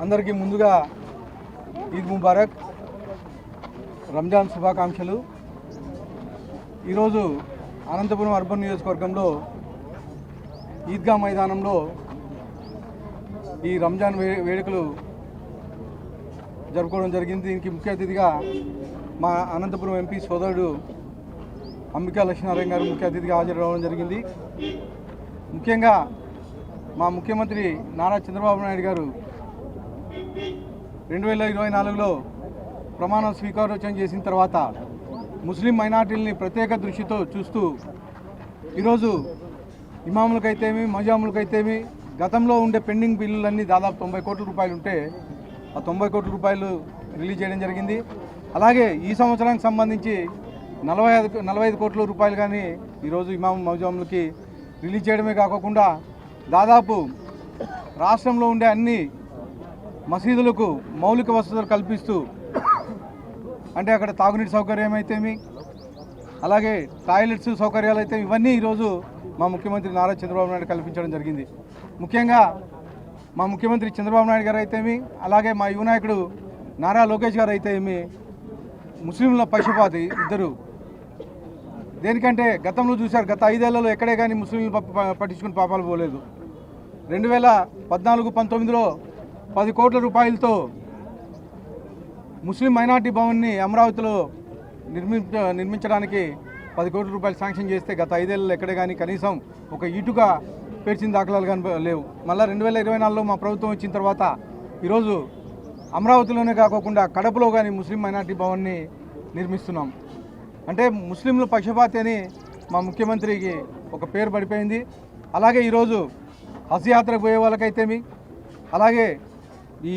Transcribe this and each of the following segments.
అందరికీ ముందుగా ఈద్ ముబారక్, రంజాన్ శుభాకాంక్షలు. ఈరోజు అనంతపురం అర్బన్ నియోజకవర్గంలో ఈద్గా మైదానంలో ఈ రంజాన్ వేడుకలు జరుపుకోవడం జరిగింది. దీనికి ముఖ్య అతిథిగా మా అనంతపురం ఎంపీ సోదరుడు అంబికా లక్ష్మీనారాయణ గారు ముఖ్య అతిథిగా హాజరవడం జరిగింది. ముఖ్యంగా మా ముఖ్యమంత్రి నారా చంద్రబాబు నాయుడు గారు 2024లో ప్రమాణ స్వీకారోత్సవం చేసిన తర్వాత ముస్లిం మైనార్టీలని ప్రత్యేక దృష్టితో చూస్తూ ఈరోజు ఇమాములకైతేమి మజాములకైతేమి గతంలో ఉండే పెండింగ్ బిల్లులన్నీ దాదాపు 90 కోట్ల రూపాయలు ఉంటే ఆ 90 కోట్ల రూపాయలు రిలీజ్ చేయడం జరిగింది. అలాగే ఈ సంవత్సరానికి సంబంధించి 45 కోట్ల రూపాయలు కానీ ఈరోజు ఇమాము మజాములకి రిలీజ్ చేయడమే కాకుండా దాదాపు రాష్ట్రంలో ఉండే అన్ని మసీదులకు మౌలిక వసతులు కల్పిస్తూ, అంటే అక్కడ తాగునీటి సౌకర్యం అయితేమి అలాగే టాయిలెట్స్ సౌకర్యాలు అయితే ఇవన్నీ ఈరోజు మా ముఖ్యమంత్రి నారా చంద్రబాబు నాయుడు కల్పించడం జరిగింది. ముఖ్యంగా మా ముఖ్యమంత్రి చంద్రబాబు నాయుడు గారు అయితేమి అలాగే మా యువ నాయకుడు నారా లోకేష్ గారు అయితేమి ముస్లింల పక్షపాతి ఇద్దరు. దేనికంటే గతంలో చూశారు, గత 5 ఏళ్లలో ఎక్కడే కానీ ముస్లింలు పట్టించుకుని పాపాలు పోలేదు. 2014-19లో 10 కోట్ల రూపాయలతో ముస్లిం మైనార్టీ భవన్ని అమరావతిలో నిర్మించడానికి 10 కోట్ల రూపాయలు శాంక్షన్ చేస్తే గత 5 ఏళ్లలో ఎక్కడే కానీ కనీసం ఒక ఇటుక పేర్చిన దాఖలాలు కానీ లేవు. మళ్ళీ 2024లో మా ప్రభుత్వం వచ్చిన తర్వాత ఈరోజు అమరావతిలోనే కాకుండా కడపలో కానీ ముస్లిం మైనార్టీ భవన్ని నిర్మిస్తున్నాం. అంటే ముస్లింలు పక్షపాతి అని మా ముఖ్యమంత్రికి ఒక పేరు పడిపోయింది. అలాగే ఈరోజు హజ్ యాత్రకు పోయే వాళ్ళకైతేమి అలాగే ఈ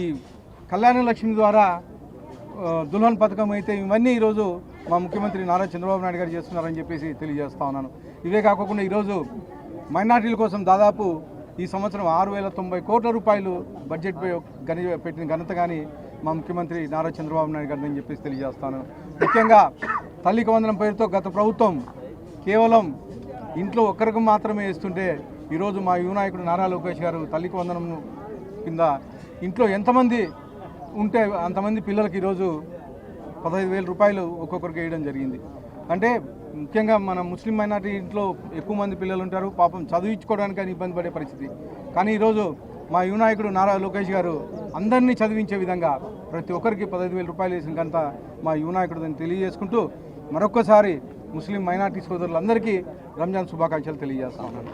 కళ్యాణ లక్ష్మి ద్వారా దుల్హన్ పథకం అయితే ఇవన్నీ ఈరోజు మా ముఖ్యమంత్రి నారా చంద్రబాబు నాయుడు గారు చేస్తున్నారని చెప్పేసి తెలియజేస్తా ఉన్నాను. ఇవే కాకుండా ఈరోజు మైనార్టీల కోసం దాదాపు ఈ సంవత్సరం 6,090 కోట్ల రూపాయలు బడ్జెట్ పెట్టిన ఘనత కానీ మా ముఖ్యమంత్రి నారా చంద్రబాబు నాయుడు గారు అని చెప్పేసి తెలియజేస్తాను. ముఖ్యంగా తల్లికి వందనం పేరుతో గత ప్రభుత్వం కేవలం ఇంట్లో ఒక్కరికి మాత్రమే ఇస్తుంటే ఈరోజు మా యువ నాయకుడు నారా లోకేష్ గారు తల్లికి వందనం కింద ఇంట్లో ఎంతమంది ఉంటే అంతమంది పిల్లలకి ఈరోజు 15,000 రూపాయలు ఒక్కొక్కరికి వేయడం జరిగింది. అంటే ముఖ్యంగా మన ముస్లిం మైనార్టీ ఇంట్లో ఎక్కువ మంది పిల్లలు ఉంటారు, పాపం చదివించుకోవడానికి అని ఇబ్బంది పడే పరిస్థితి. కానీ ఈరోజు మా యువ నాయకుడు నారా లోకేష్ గారు అందరినీ చదివించే విధంగా ప్రతి ఒక్కరికి 15,000 రూపాయలు వేసిన కంత మా యువ నాయకుడు దాన్ని తెలియజేసుకుంటూ మరొక్కసారి ముస్లిం మైనార్టీ సోదరులందరికీ రంజాన్ శుభాకాంక్షలు తెలియజేస్తా ఉన్నాను.